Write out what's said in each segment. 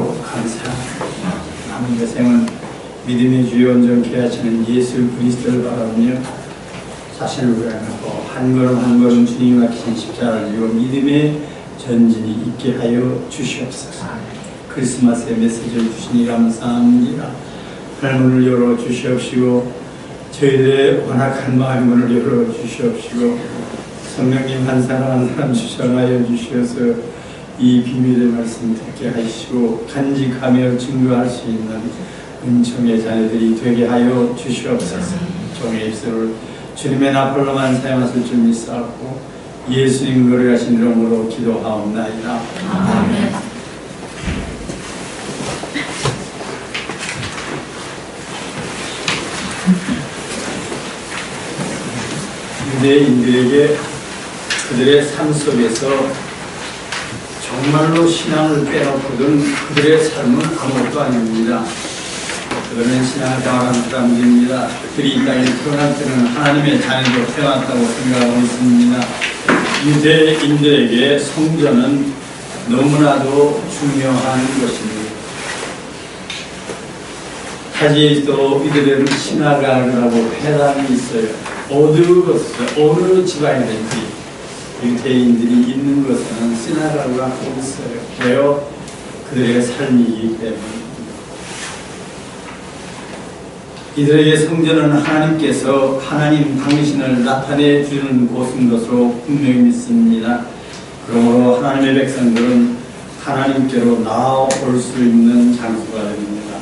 주시므로 감사합니다. 남은 여생은 믿음의 주여 온전케 하시는 예수 그리스도를 바라보며 자신을 부양하고 한 걸음 한 걸음 주님이 맡기신 십자가를 지고 믿음의 전진이 있게 하여 주시옵소서. 크리스마스의 메시지를 주시니 감사합니다. 하늘문을 열어 주시옵시고 저희들의 완악한 마음의 문을 열어 주시옵시고 성령님 한 사람 한 사람 주장하여 주시어서 이 비밀의 말씀 듣게 하시고 간직하며 증거할 수 있는 은총의 자녀들이 되게 하여 주시옵소서. 종의 입술을 주님의 나팔로만 사용하실 줄 믿사옵고 예수님 노래하신 이름으로 기도하옵나이다. 아멘. 유대인들에게 그들의 삶 속에서 정말로 신앙을 빼놓고든 그들의 삶은 아무것도 아닙니다. 그들은 신앙을 다하는 사람들입니다. 그들이 이 땅에 태어날 때는 하나님의 자녀로 태어났다고 생각하고 있습니다. 유대인들에게 성전은 너무나도 중요한 것입니다. 타지에도 이들은 신하가라고 회당이 있어요. 어느 지방이든지 유대인들이 있는 곳에는 시나가가 꼭 있어요. 왜요? 그들의 삶이기 때문에. 이들에게 성전은 하나님께서 하나님 당신을 나타내 주는 곳인 것으로 분명히 믿습니다. 그러므로 하나님의 백성들은 하나님께로 나아올 수 있는 장소가 됩니다.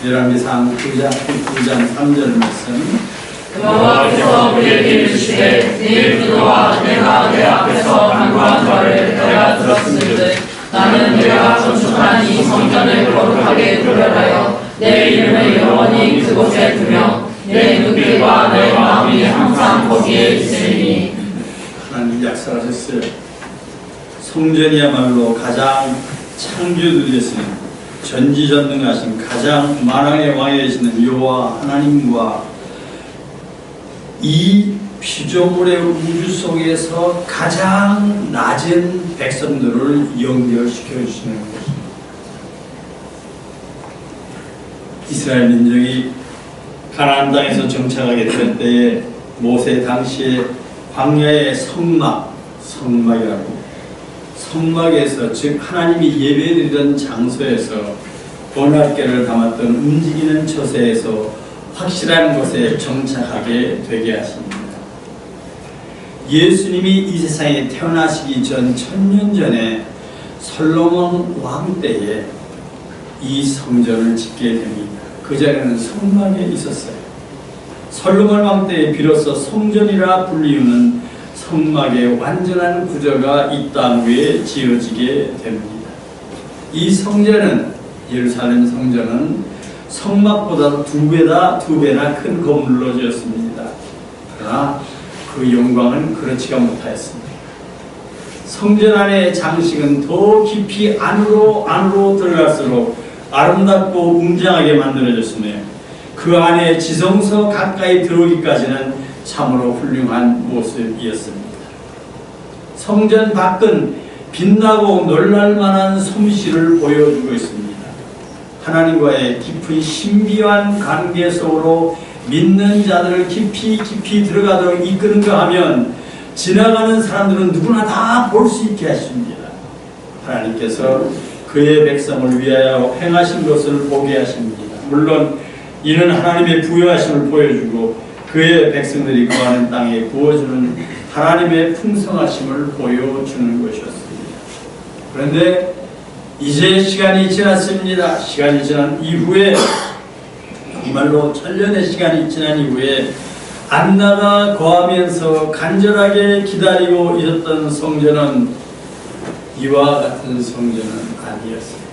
열왕기상 9장 3절 말씀. 여호와께서 우리에게 이르시되 네 기도와 내가 내 앞에서 간구한 바를 내가 들었음즉 나는 내가 건축한 이 성전을 거룩하게 구별하여 내 이름을 영원히 그곳에 두며 내 눈길과 내 마음이 항상 거기에 있으리니. 하나님 약속하셨어요. 성전이야말로 가장 창조주되신 전지전능하신 가장 만왕의 왕이 되시는 여호와 하나님과 이 피조물의 우주 속에서 가장 낮은 백성들을 연결시켜 주시는 것입니다. 이스라엘 민족이 가나안 땅에서 정착하게 될 때에 모세 당시에 광야의 성막에서 즉 하나님이 예배드리던 장소에서 번화께를 담았던 움직이는 처세에서 확실한 곳에 정착하게 되게 하십니다. 예수님이 이 세상에 태어나시기 전 1000년 전에 솔로몬 왕 때에 이 성전을 짓게 됩니다. 그 전에는 성막에 있었어요. 솔로몬 왕 때에 비로소 성전이라 불리우는 성막의 완전한 구조가 이 땅 위에 지어지게 됩니다. 이 성전은 예루살렘 성전은 성막보다 두 배나 큰 건물로 지었습니다. 그러나 그 영광은 그렇지가 못하였습니다. 성전 안의 장식은 더 깊이 안으로 들어갈수록 아름답고 웅장하게 만들어졌으며 그 안에 지성소 가까이 들어오기까지는 참으로 훌륭한 모습이었습니다. 성전 밖은 빛나고 놀랄만한 솜씨를 보여주고 있습니다. 하나님과의 깊은 신비한 관계 속으로 믿는 자들을 깊이 들어가도록 이끄는가 하면 지나가는 사람들은 누구나 다 볼 수 있게 하십니다. 하나님께서 그의 백성을 위하여 행하신 것을 보게 하십니다. 물론 이는 하나님의 부여하심을 보여주고 그의 백성들이 거하는 땅에 부어주는 하나님의 풍성하심을 보여주는 것이었습니다. 그런데 이제 시간이 지났습니다. 시간이 지난 이후에 정말로 1000년의 시간이 지난 이후에 안나가 거하면서 간절하게 기다리고 있었던 성전은 이와 같은 성전은 아니었습니다.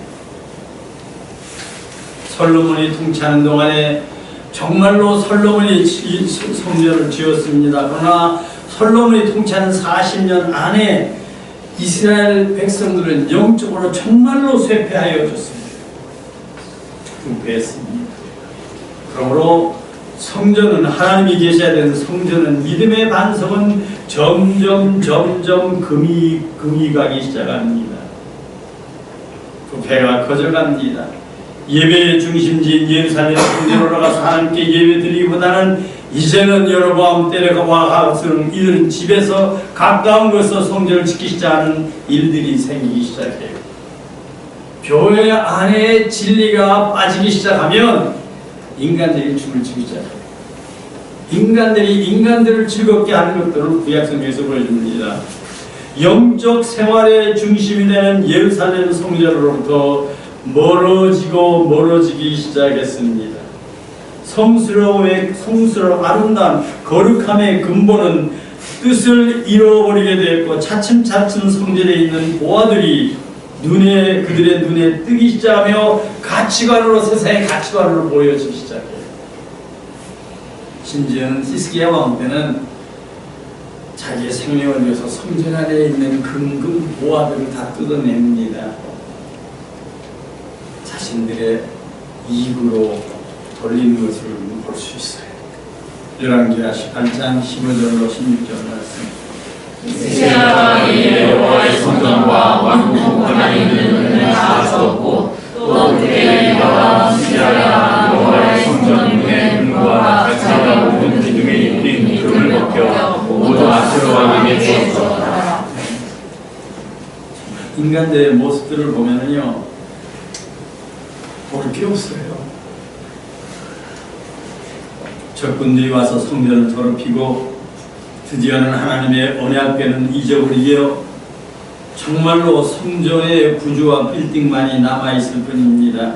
솔로몬이 통치하는 동안에 정말로 솔로몬이 이 성전을 지었습니다. 그러나 솔로몬이 통치하는 40년 안에 이스라엘 백성들은 영적으로 정말로 쇠퇴하여졌습니다. 부패했습니다. 그러므로 성전은 하나님이 계셔야 되는 성전은 믿음의 반석은 점점 금이 가기 시작합니다. 부패가 커져갑니다. 예배의 중심지인 예루살렘 성전으로 가서 하나님께 예배 드리기보다는 이제는 여로보암 때와 같은 이들은 집에서 가까운 곳에서 성전을 지키시자 하는 일들이 생기기 시작해요. 교회 안에 진리가 빠지기 시작하면 인간들이 춤을 추기 시작해요. 인간들이 인간들을 즐겁게 하는 것들을 구약성경에서 보여줍니다. 영적 생활의 중심이 되는 예루살렘 성전으로부터 멀어지기 시작했습니다. 성스러운 아름다운 거룩함의 근본은 뜻을 잃어버리게 되었고 차츰차츰 성전에 있는 보아들이 그들의 눈에 뜨기 시작하며 가치관으로 세상의 가치관으로 보여지기 시작해요. 심지어는 히스기야 왕 때는 자기의 생명을 위해서 성전 안에 있는 금금 보아들을 다 뜯어냅니다. 자신들의 이익으로 돌리는 것을 볼 수 있어요. 열왕기하 18장 15절로 16절 말씀. 히스기야 왕이 여호와의 성전과 왕궁 안에 있는 은을 다 주었고 또 그의 이가와 히스기야가 여호와의 성전 문의 은과 자체와 모든 기둥에 입힌 금을 벗겨 모두 아수르 왕에게 주었다. 인간들의 모습들을 보면은요, 볼 게 없어요. 적군들이 와서 성전을 더럽히고 드디어는 하나님의 언약궤는 잊어버리며 정말로 성전의 구조와 빌딩만이 남아있을 뿐입니다.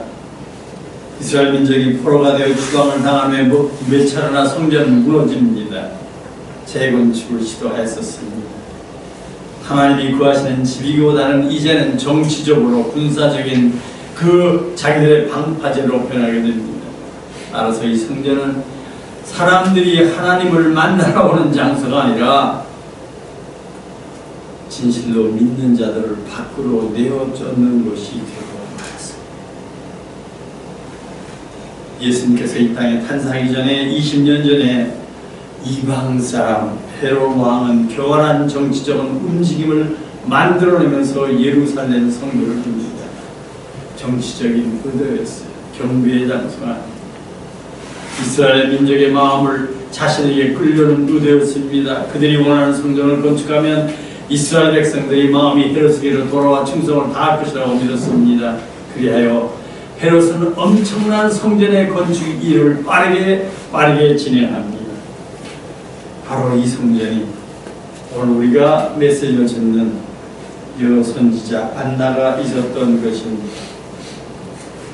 이스라엘 민족이 포로가 되어 추방을 당하며 몇 차례나 성전은 무너집니다. 재건축을 시도했었습니다. 하나님이 구하시는 집이기보다는 이제는 정치적으로 군사적인 그 자기들의 방파제로 변하게 됩니다. 따라서 이 성전은 사람들이 하나님을 만나러 오는 장소가 아니라 진실로 믿는 자들을 밖으로 내어 쫓는 곳이 되고 말았습니다. 예수님께서 이 땅에 탄생하기 전에 20년 전에 이방 사람 헤롯 왕은 교활한 정치적인 움직임을 만들어내면서 예루살렘 성전을 줍니다. 정치적인 의도였어요. 경배의 장소가 아닙니다. 이스라엘 민족의 마음을 자신에게 끌려는 의도였습니다. 그들이 원하는 성전을 건축하면 이스라엘 백성들의 마음이 헤롯에게로 돌아와 충성을 다할 것이라고 믿었습니다. 그리하여 헤롯은 엄청난 성전의 건축 일을 빠르게 진행합니다. 바로 이 성전이 오늘 우리가 메시지를 듣는 여 선지자 안나가 있었던 것입니다.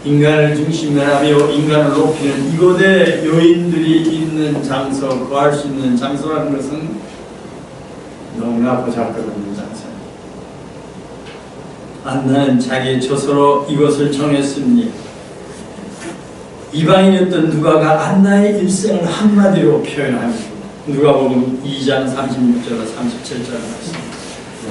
인간을 중심으로 하며 인간을 높이는 이곳에 여인들이 있는 장소, 구할 수 있는 장소라는 것은 너무나 보잘것없는 장소입니다. 안나는 자기의 처소로 이것을 정했습니다. 이방인이었던 누가가 안나의 일생을 한마디로 표현합니다. 누가복음 2장 36절과 37절 말씀.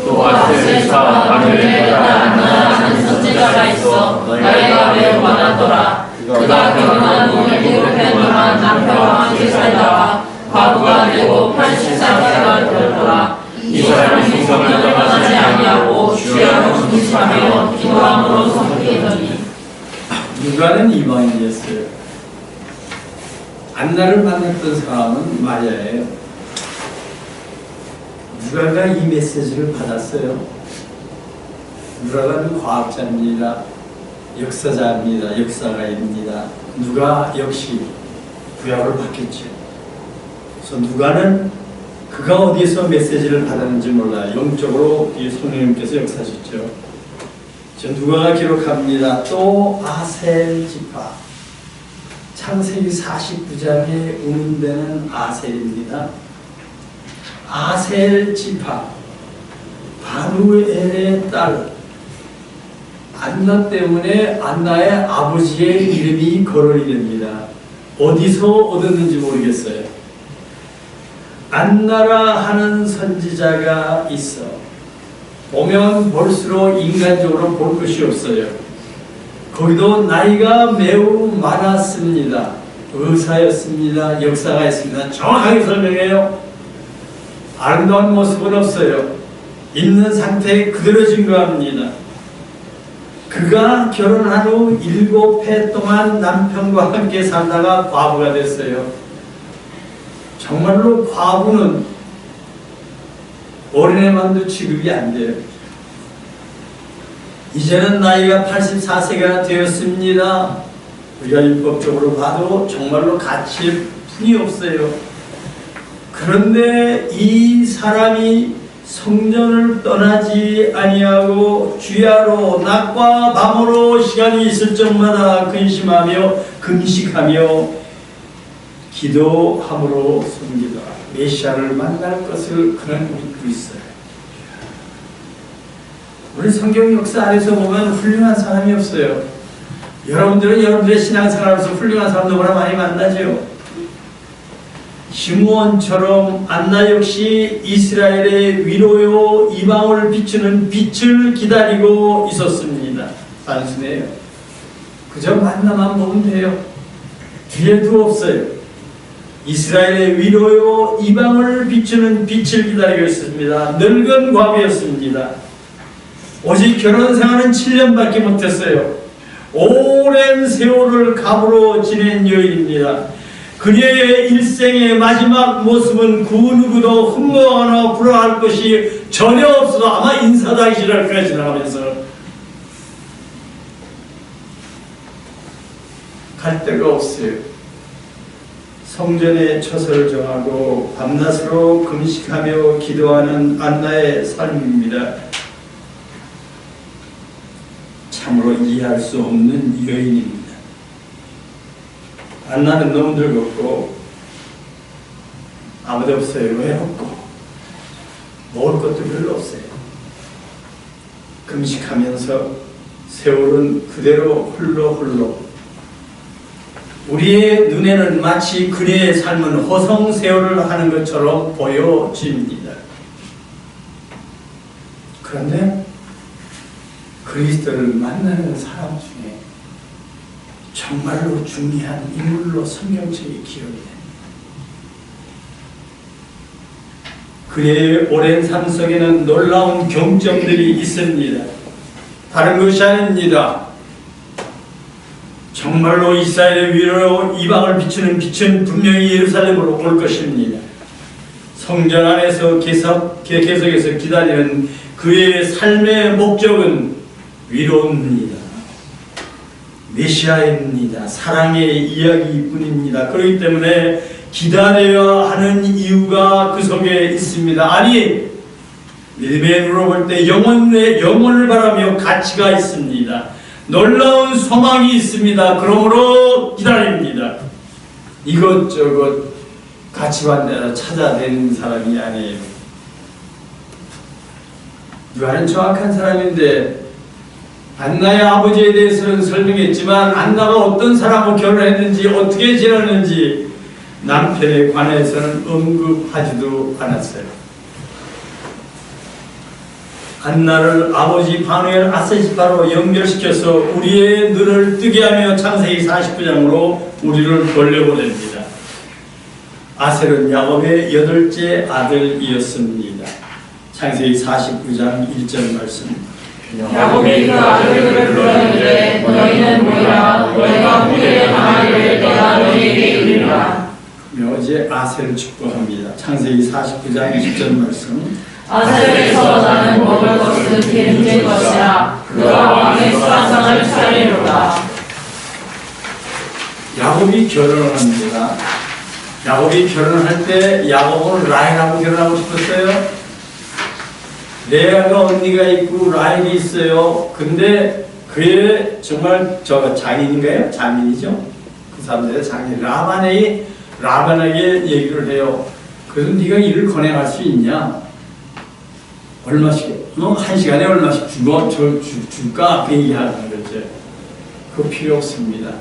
또 아셀과 바벨에 안나 하는 선지자가 있어 나이가 매우 많았더라. 그가 결혼한 후 애굽에 동안 남편과 함께 살다가 과부가 되고 84세가 되었더라. 이 사람은 성전을 떠나지 아니하고 주야로 중심하며 기도함으로 섬기더니. 누가는 이방인이었어요. 안나를 만났던 사람은 마리아예요. 누가가 이 메시지를 받았어요. 누가는 과학자입니다. 역사자입니다. 역사가입니다. 누가 역시 구약을 받겠죠. 그래서 누가는 그가 어디에서 메시지를 받았는지 몰라요. 영적으로 이 성령님께서 역사하셨죠. 저 누가가 기록합니다. 또 아셀 지파. 창세기 49장에 의문되는 아셀입니다. 아셀 지파 바누엘의 딸 안나 때문에 안나의 아버지의 이름이 거론이 됩니다. 어디서 얻었는지 모르겠어요. 안나라 하는 선지자가 있어. 보면 볼수록 인간적으로 볼 것이 없어요. 거기도 나이가 매우 많았습니다. 의사였습니다. 역사가 있습니다. 정확하게 설명해요. 아름다운 모습은 없어요. 있는 상태에 그대로 증거합니다. 그가 결혼한 후 7해 동안 남편과 함께 살다가 과부가 됐어요. 정말로 과부는 어린애만도 취급이 안 돼요. 이제는 나이가 84세가 되었습니다. 우리가 율법적으로 봐도 정말로 가치의 분이 없어요. 그런데 이 사람이 성전을 떠나지 아니하고 주야로 낮과 밤으로 시간이 있을 적마다 근심하며 금식하며 기도함으로 섬기더라. 메시아를 만날 것을 그는 믿고 있어요. 우리 성경 역사 안에서 보면 훌륭한 사람이 없어요. 여러분들은 여러분들의 신앙생활에서 훌륭한 사람 너무나 많이 만나죠. 시므온처럼 안나 역시 이스라엘의 위로요 이방을 비추는 빛을 기다리고 있었습니다. 단순해요. 그저 만나만 보면 돼요. 뒤에도 없어요. 이스라엘의 위로요 이방을 비추는 빛을 기다리고 있습니다. 늙은 과부였습니다. 오직 결혼 생활은 7년밖에 못했어요. 오랜 세월을 갑으로 지낸 여인입니다. 그녀의 일생의 마지막 모습은 그 누구도 흠모하거나 부러워할 것이 전혀 없어도 아마 인사하기 싫을 거야. 지나가면서 갈 데가 없어요. 성전에 처소를 정하고 밤낮으로 금식하며 기도하는 안나의 삶입니다. 참으로 이해할 수 없는 여인입니다. 안나는 너무 늙었고 아무도 없어요. 외롭고 먹을 것도 별로 없어요. 금식하면서 세월은 그대로 흘러 우리의 눈에는 마치 그녀의 삶은 허송세월을 하는 것처럼 보여집니다. 그런데 그리스도를 만나는 사람 중에 정말로 중요한 인물로 성경책에 기록이 됩니다. 그의 오랜 삶 속에는 놀라운 경점들이 있습니다. 다른 것이 아닙니다. 정말로 이스라엘의 위로 이방을 비추는 빛은 분명히 예루살렘으로 올 것입니다. 성전 안에서 계속해서 기다리는 그의 삶의 목적은 위로입니다. 메시아입니다. 사랑의 이야기뿐입니다. 그렇기 때문에 기다려야 하는 이유가 그 속에 있습니다. 아니, 믿음의 눈으로 볼 때 영혼을 바라며 가치가 있습니다. 놀라운 소망이 있습니다. 그러므로 기다립니다. 이것저것 가치관대로 찾아내는 사람이 아니에요. 요한은 정확한 사람인데 안나의 아버지에 대해서는 설명했지만 안나가 어떤 사람하고 결혼했는지 어떻게 지냈는지 남편에 관해서는 언급하지도 않았어요. 안나를 아버지 바누엘 아세시바로 연결시켜서 우리의 눈을 뜨게 하며 창세기 49장으로 우리를 돌려보냅니다. 아셀은 야곱의 8째 아들이었습니다. 창세기 49장 1절 말씀. 야곱이 그 아들들을 불렀는데 너희는 모이라 너희가 후대에 당하기를 내가 너희에게 이르리라. 어제 아셀을 축복합니다. 창세기 49장 20절 말씀. 아셀에서 나는 먹을 것은 기름진 것이라 그가 왕의 수상상을 차리로다. 야곱이 결혼을 합니다. 야곱이 결혼할 때 야곱은 라헬하고 결혼하고 싶었어요. 레아가 언니가 있고 라헬이 있어요. 근데 그의 정말 장인인가요? 장인이죠. 그 사람들의 장인 라반에게 얘기를 해요. 그래서 네가 일을 건행할 수 있냐? 얼마씩? 한 시간에 얼마씩 줄까? 그 얘기하는 거죠. 그거 필요 없습니다.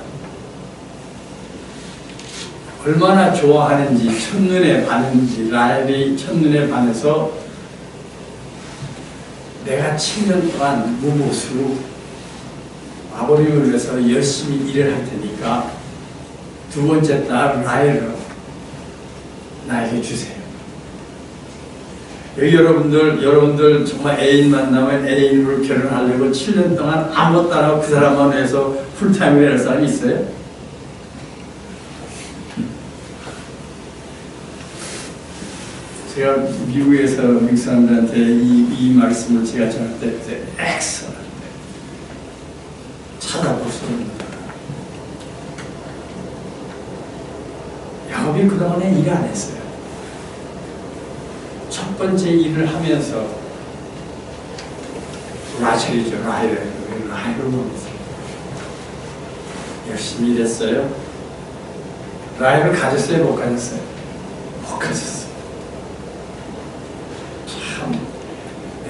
얼마나 좋아하는지 첫눈에 반했는지 라헬이 첫눈에 반해서 내가 7년 동안 무보수로 아버님을 위해서 열심히 일을 할 테니까 두 번째 딸 라헬을 나에게 주세요. 여기 여러분들 정말 애인 만나면 애인으로 결혼하려고 7년 동안 아무것도 안 하고 그 사람만 위해서 풀타임을 할 사람이 있어요? 제가 미국에서 미국 사람들한테 이 말씀을 제가 전할 때 엑셀런트 찾아볼 수 없는 야곱이 그동안에 일 안 했어요. 첫 번째 일을 하면서 라첼이죠. 라헬을 만났어요. 열심히 일했어요. 라헬을 가졌어요? 못 가졌어요? 못 가졌어요. 참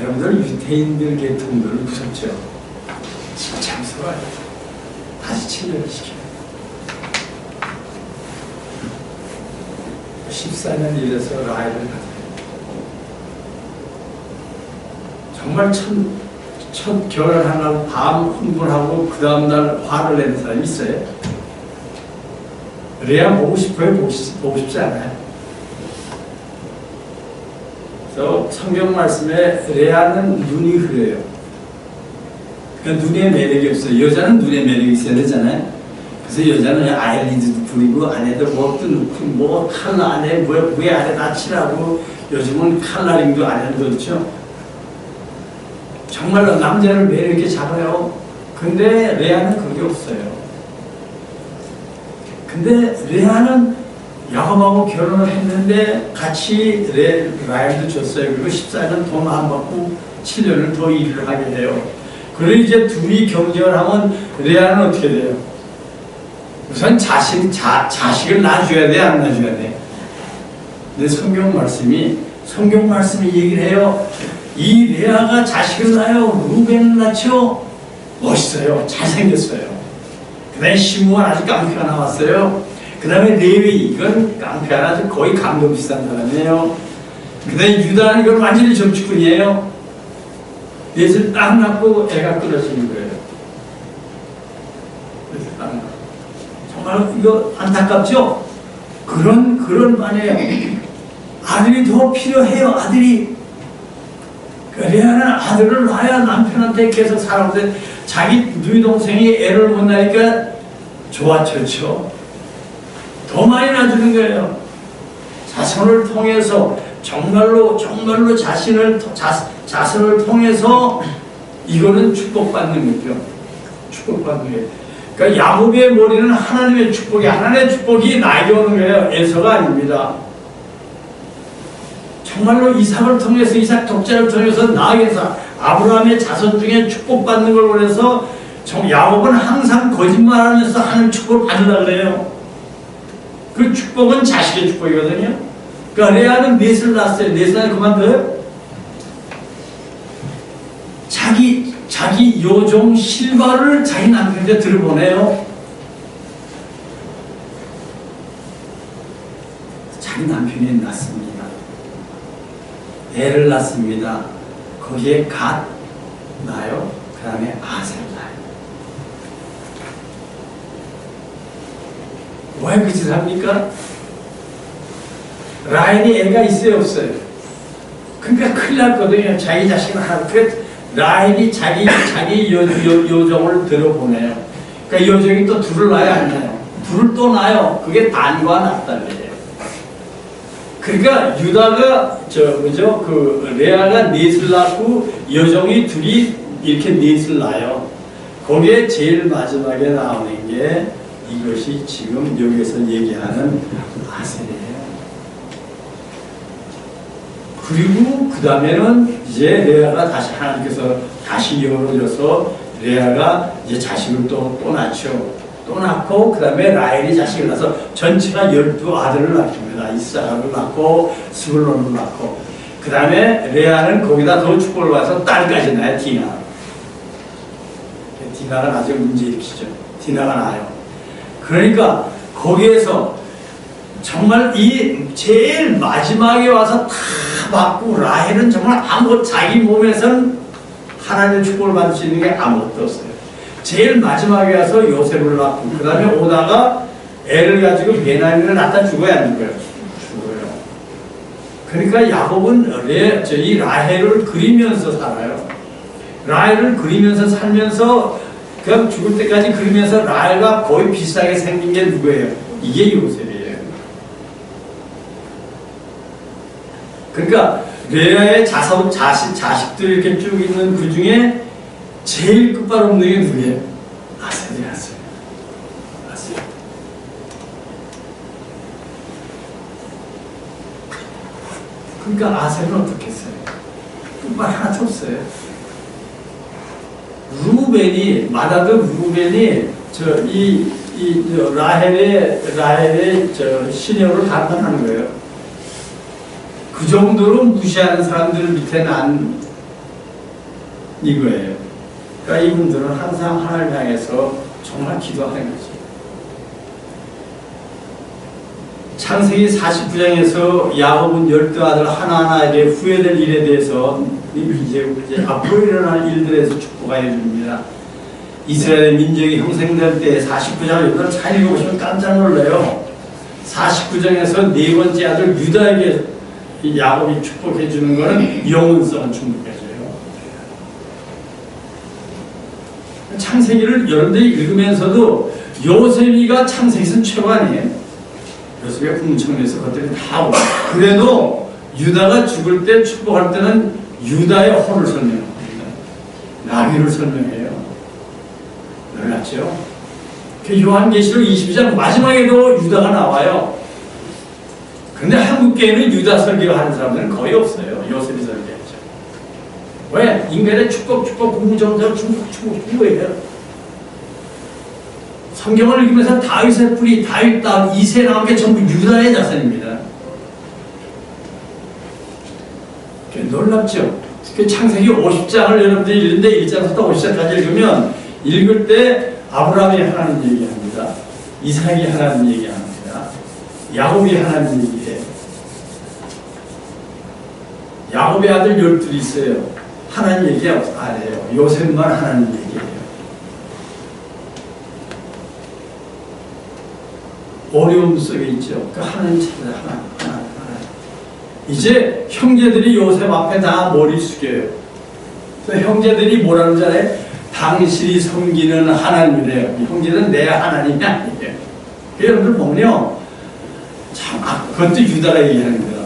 여러분들 유대인들 계통들 무섭죠? 진짜 무서워요. 다시 친절을 시켜요. 14년 일해서 라헬을 가져요. 정말 첫 결혼한 날 밤 흥분하고 그 다음날 화를 내는 사람이 있어요? 레아 보고 싶어요? 보고 싶지 않아요? 그래서 성경 말씀에 레아는 눈이 흐려요. 그러니까 눈에 매력이 없어요. 여자는 눈에 매력이 있어야 되잖아요. 그래서 여자는 아이리드도 부리고 안에도 뭐도 넣고 뭐 칼라 안에 왜 안에 다 칠하고 요즘은 칼라링도 안에 넣죠. 정말로 남자를 매력 있게 잡아요. 근데 레아는 그런 게 없어요. 근데 레아는 야곱하고 결혼을 했는데 같이 라헬도 줬어요. 그리고 14년 돈 안 받고 7년을 더 일을 하게 돼요. 그리고 이제 둘이 경쟁을 하면 레아는 어떻게 돼요? 우선 자식을 낳아줘야 돼, 안 낳아줘야 돼? 근데 성경 말씀이 얘기를 해요. 이 레아가 자식을 낳아요. 루벤을 낳죠. 멋있어요. 잘생겼어요. 그 다음에 시므온 아주 깡패가 나왔어요. 그 다음에 레위, 이건 깡패 아주 거의 감독 비슷한 사람이에요. 그 다음에 유다는 이건 완전히 정치꾼이에요. 넷을 딱 낳고 애가 끊어지는 거예요. 넷을 딱 낳고. 정말 이거 안타깝죠? 그런 반에 아들이 더 필요해요. 아들이. 레아는 아들을 낳아야 남편한테 계속 살아오는데 자기 누이 동생이 애를 못 낳으니까 좋아졌죠. 더 많이 낳아주는 거예요. 자손을 통해서 정말로 자손을 통해서 이거는 축복받는 거죠. 축복받는 거예요. 그러니까 야곱의 머리는 하나님의 축복이 나에게 오는 거예요. 에서가 아닙니다. 정말로 이삭을 통해서 이삭 독자를 통해서 나에게서 아브라함의 자손 중에 축복받는 걸 원해서 야곱은 항상 거짓말하면서 하는 축복을 받으려고 그래요. 그 축복은 자식의 축복이거든요. 그러니까 레아는 넷을 낳았어요. 넷을 낳으면 그만둬요? 자기 요종 실바를 자기 남편한테 들어보내요. 자기 남편이 낳습니다. 애를 낳습니다. 거기에 갓 낳아요. 그 다음에 아셀 낳아요. 왜 그 짓을 합니까? 라헬이 애가 있어요, 없어요? 그러니까 큰일 났거든요. 자기 자식은 하나. 라헬이 자기 요정을 들어보내요. 그러니까 요정이 또 둘을 낳아요, 안 낳아요? 둘을 또 낳아요. 그게 단과 납달리예요. 그러니까 유다가 레아가 넷을 낳고 여종이 둘이 이렇게 넷을 낳아요. 거기에 제일 마지막에 나오는 게 이것이 지금 여기서 얘기하는 아셀이에요. 그리고 그 다음에는 이제 레아가 다시 하나님께서 다시 열어줘서 레아가 이제 자식을 또 낳죠. 또 낳고 그 다음에 라헬이 자식을 낳아서 전체가 12아들을 낳습니다. 이삭을 낳고 스불론을 낳고 그 다음에 레아는 거기다 더 축복을 받아서 딸까지 낳아요. 디나가 나중에 문제 일으키죠. 디나가 낳아요. 그러니까 거기에서 정말 이 제일 마지막에 와서 다 받고 라헬은 정말 아무것도 자기 몸에서는 하나님의 축복을 받을 수 있는 게 아무것도 없어요. 제일 마지막에 와서 요셉을 낳고 그 다음에 오다가 애를 가지고 베냐민을 낳다 죽어야 하는 거예요. 죽어요. 그러니까 야곱은 저희 라헬을 그리면서 살아요. 라헬을 그리면서 살면서 그냥 죽을 때까지 그리면서 라헬과 거의 비슷하게 생긴 게 누구예요? 이게 요셉이에요. 그러니까 레아의 자식들 이렇게 쭉 있는 그 중에 제일 끝발없는 게 누구예요? 아셀이 아셀. 그러니까 아셀은 어떻게 했어요? 끝발 하나도 없어요. 루벤이 라헬의 시녀를 간판하는 거예요. 그 정도로 무시하는 사람들 밑에 난 이거예요. 그러니까 이분들은 항상 하나님을 향해서 정말 기도하는 거죠. 창세기 49장에서 야곱은 12 아들 하나하나에게 후회될 일에 대해서 이제 앞으로 일어날 일들에서 축복하여 줍니다. 이스라엘 민족이 형성될 때 49장을 여러분 잘 읽어보시면 깜짝 놀라요. 49장에서 네 번째 아들 유다에게 야곱이 축복해 주는 것은 영원성을 축복해줘요. 창세기를 여러분들이 읽으면서도 요셉이가 창세기에서는 최고 아니에요? 요셉이가 궁청에서 그것들이 다 오고, 그래도 유다가 죽을 때 축복할 때는 유다의 호를 설명합니다. 나귀를 설명해요. 놀랍죠? 요한계시록 22장 마지막에도 유다가 나와요. 근데 한국계에는 유다 설교 하는 사람들은 거의 없어요. 요셉이 설교했죠. 왜? 인간의 축복, 공정적 축복이에요. 성경을 읽으면서 다윗의 뿌리, 다윗 땅, 이세 나온 게 전부 유다의 자손입니다. 놀랍죠? 창세기 50장을 여러분들이 읽는데 1장부터 50장까지 읽으면 읽을 때 아브라함이 하나님 얘기합니다. 이삭이 하나님 얘기합니다. 야곱이 하나님 얘기해요. 야곱의 아들 12이 있어요. 하나님 얘기 안 해요. 요셉만 하나님 얘기해요. 어려움 속에 있죠. 그 하나님 찾아 하나. 이제 형제들이 요셉 앞에 다 머리 숙여요. 그래서 형제들이 뭐라는 줄 알아요? 당신이 섬기는 하나님이래요. 형제는 내 하나님이 아니에요. 여러분들 보면요, 참, 그것도 유다가 얘기하는 거야.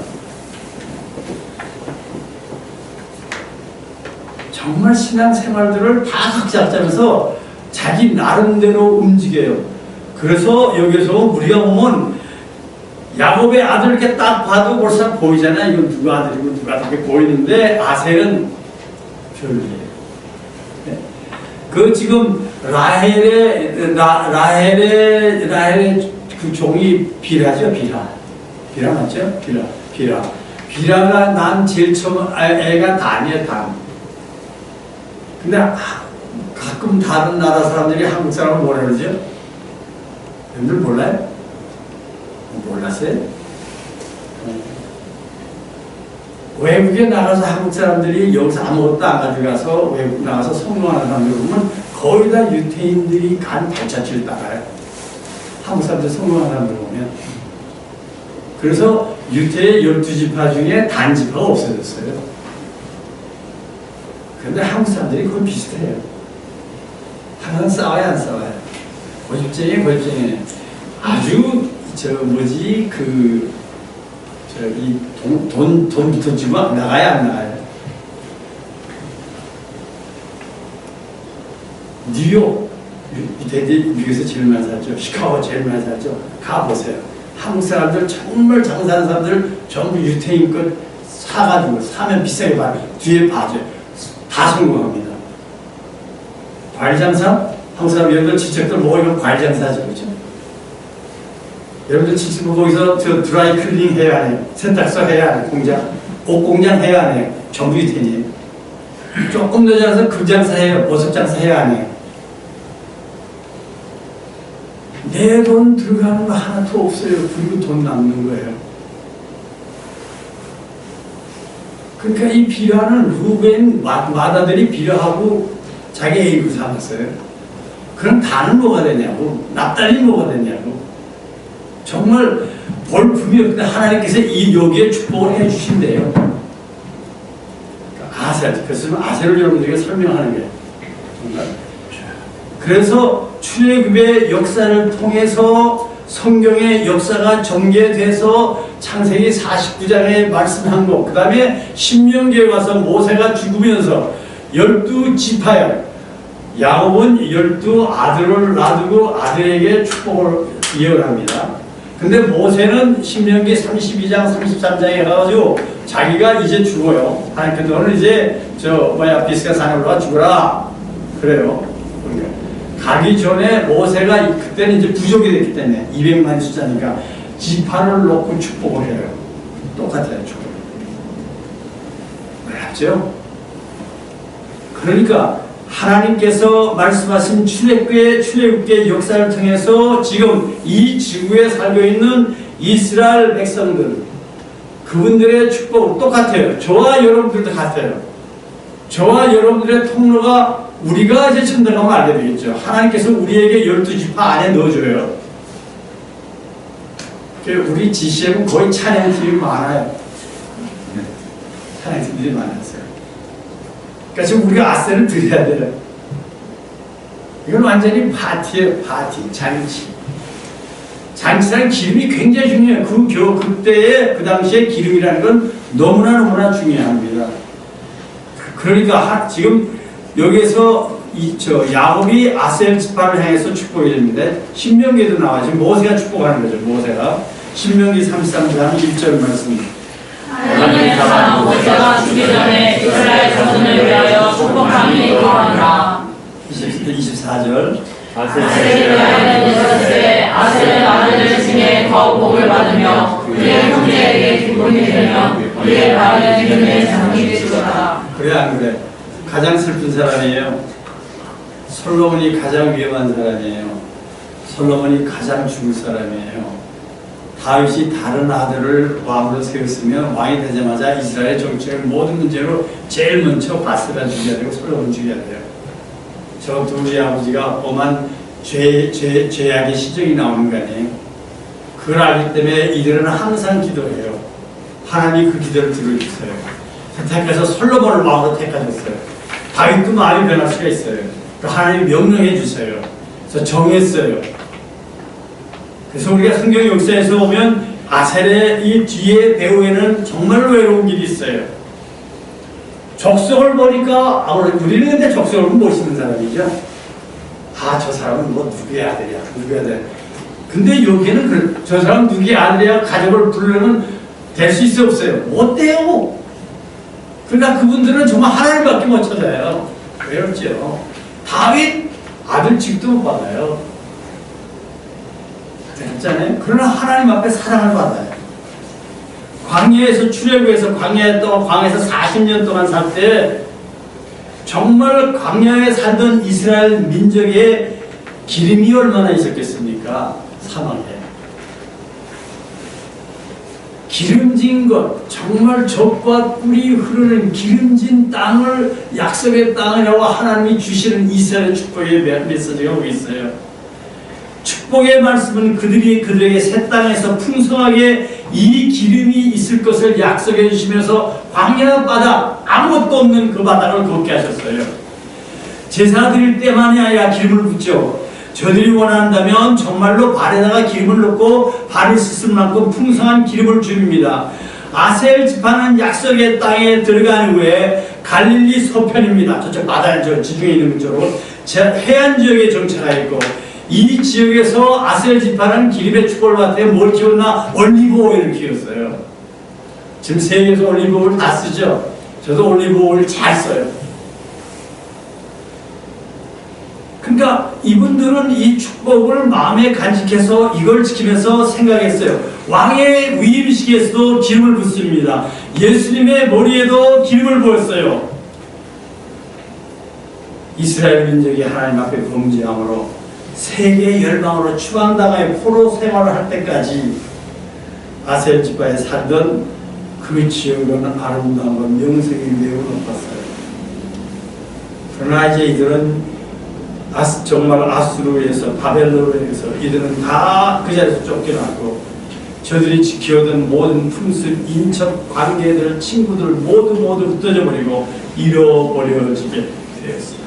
정말 신앙생활들을 다 각자 짜면서 자기 나름대로 움직여요. 그래서 여기서 우리가 보면 야곱의 아들 이렇게 딱 봐도 벌써 보이잖아요. 이건 누가 아들이고 누가 아들이 보이는데 아셀은 별이에요. 네. 그 지금 라헬의 그 종이 비라죠. 비라 맞죠? 비라가 난 제일 처음 애가 단이에요. 단. 근데 가끔 다른 나라 사람들이 한국 사람을 뭐라 그러죠? 여러분들 몰라요? 몰랐어요? 외국에 나가서 한국 사람들이 여기서 아무것도 안 가져가서 외국 나가서 성공하는 사람들 보면 거의 다 유태인들이 간 발자취를 따라요. 한국 사람들 성공하는 사람들 보면. 그래서 유태의 12지파 중에 단지파가 없어졌어요. 그런데 한국 사람들이 거의 비슷해요. 항상 싸워요, 안 싸워요? 고집쟁이. 아주 돈부터 주고 나가야 안 나가요. 뉴욕, 미국에서 제일 많이 살죠. 시카고 제일 많이 살죠. 가보세요. 한국 사람들 정말 장사하는 사람들 전부 유태인 것 사가지고 사면 비싸게 받아요. 뒤에 봐줘요. 다 성공합니다. 과일장사? 한국 사람 여러분들 지책들 보고 이건 과일장사죠. 그렇죠? 여러분들 지금 거기서 저 드라이 클리닝 해야 하네요. 세탁소 해야 하네요. 공장. 옷 공장 해야 하네요. 전부 유태인이에요. 조금 더 잘해서 금장사 해요. 보석장사 해야 하네요. 내 돈 들어가는 거 하나도 없어요. 그리고 돈 남는 거예요. 그러니까 이 비라는 루벤 마다들이 비라하고 자기 애인을 삼았어요. 그럼 단은 뭐가 되냐고. 납달이 뭐가 되냐고. 정말 볼품이 없는데 하나님께서 여기에 축복을 해주신대요. 아셀, 그래서 아셀을 여러분들에게 설명하는 거예요. 그래서 출애굽의 역사를 통해서 성경의 역사가 전개돼서 창세기 49장에 말씀한 것, 그 다음에 신명기에 와서 모세가 죽으면서 12지파야 야곱은 12아들을 놔두고 아들에게 축복을 이어갑니다. 근데 모세는 신명기 32장 33장에 가가지고 자기가 이제 죽어요. 하나님께 너는 이제 비스가 산에 올라가 죽어라 그래요. 그러니까 가기 전에 모세가 그때는 이제 부족이 됐기 때문에 200만 숫자니까 지파를 놓고 축복을 해요. 똑같아요. 축복. 맞죠? 그러니까 하나님께서 말씀하신 출애굽의 역사를 통해서 지금 이 지구에 살고 있는 이스라엘 백성들, 그분들의 축복은 똑같아요. 저와 여러분들도 같아요. 저와 여러분들의 통로가 우리가 이제 천당 가면 알게 되겠죠. 하나님께서 우리에게 12지파 안에 넣어줘요. 우리 GCM은 거의 찬양팀이 많아요. 찬양팀들이 많았어요. 그러니까 지금 우리가 아세를 드려야 돼요. 이건 완전히 파티예요. 파티, 잔치. 잔치라는 기름이 굉장히 중요해요. 그때의 그 당시에 기름이라는 건 너무나 중요합니다. 그러니까 지금 여기에서 야곱이 아셀 지파를 향해서 축복이 됩니다. 신명기에도 나와. 지금 모세가 축복하는 거죠. 모세가 신명기 33장 1절 말씀. 하나님께서 모세가 죽기 전에 이스라엘 자손을 위하여 축복함이 더하니라. 24절. 아셀의 아들들 중에 더 복을 받으며 그의 형제에게 기쁨이 되며 그의 발은 기름의 장이 되리라. 그래 안 그래? 가장 슬픈 사람이에요. 솔로몬이 가장 위험한 사람이에요. 솔로몬이 가장 죽을 사람이에요. 다윗이 다른 아들을 왕으로 세웠으면 왕이 되자마자 이스라엘 정치의 모든 문제로 제일 먼저 바스라 죽여야 되고 솔로몬 죽여야 돼요. 저 둘의 아버지가 범한 죄악의 시정이 나오는 거 아니에요. 그걸 알기 때문에 이들은 항상 기도해요. 하나님이 그 기도를 들어주세요. 택해서 솔로몬을 왕으로 택하셨어요. 다윗도 마음이 변할 수가 있어요. 하나님이 명령해 주세요. 그래서 정했어요. 그래서 우리가 성경 역사에서 보면 아셀의 이 뒤에 배후에는 정말 외로운 길이 있어요. 족속을 보니까 우리는 근데 족속을 멋있는 사람이죠. 저 사람은 뭐 누구의 아들이야, 누구의 아들. 근데 여기에는 저 사람 누구의 아들이야 가족을 부르면 될 수 있어 없어요? 못 돼요. 그러니까 그분들은 정말 하나님밖에 못 찾아요. 외롭죠. 다윗 아들 직도 못 받아요. 됐잖아요. 그러나 하나님 앞에 사랑을 받아요. 광야에서 출애굽해서 광야에서 40년 동안 살 때 정말 광야에 살던 이스라엘 민족의 기름이 얼마나 있었겠습니까? 사막에 기름진 것, 정말 젖과 꿀이 흐르는 기름진 땅을, 약속의 땅이라고 하나님이 주시는 이스라엘 축복의 메시지가 오고 있어요. 축복의 말씀은 그들에게 새 땅에서 풍성하게 이 기름이 있을 것을 약속해 주시면서 광야 바다, 아무것도 없는 그 바다를 걷게 하셨어요. 제사 드릴 때만이 아니라 기름을 붓죠. 저들이 원한다면 정말로 발에다가 기름을 넣고 발을 씻을 만큼 풍성한 기름을 줍니다. 아셀 지파는 약속의 땅에 들어간 후에 갈릴리 서편입니다. 저쪽 바다 지중해 있는 쪽으로 해안 지역에 정착하 있고, 이 지역에서 아셀 지파는 기름의 축복을 받아 뭘 키웠나? 올리브 오일을 키웠어요. 지금 세계에서 올리브 오일 다 쓰죠. 저도 올리브 오일 잘 써요. 그러니까 이분들은 이 축복을 마음에 간직해서 이걸 지키면서 생각했어요. 왕의 위임식에서도 기름을 붓습니다. 예수님의 머리에도 기름을 부었어요. 이스라엘 민족이 하나님 앞에 범죄함으로 세계 열방으로 추방당하여 포로 생활을 할 때까지 아셀 지파에 살던 그 지역은 아름다운 건 명색이 매우 높았어요. 그러나 이제 이들은 정말 아수르에서 바벨론에서 이들은 다 그 자리에서 쫓겨났고 저들이 지켜오던 모든 풍습, 인척, 관계들, 친구들 모두 흩어져버리고 잃어버려지게 되었습니다.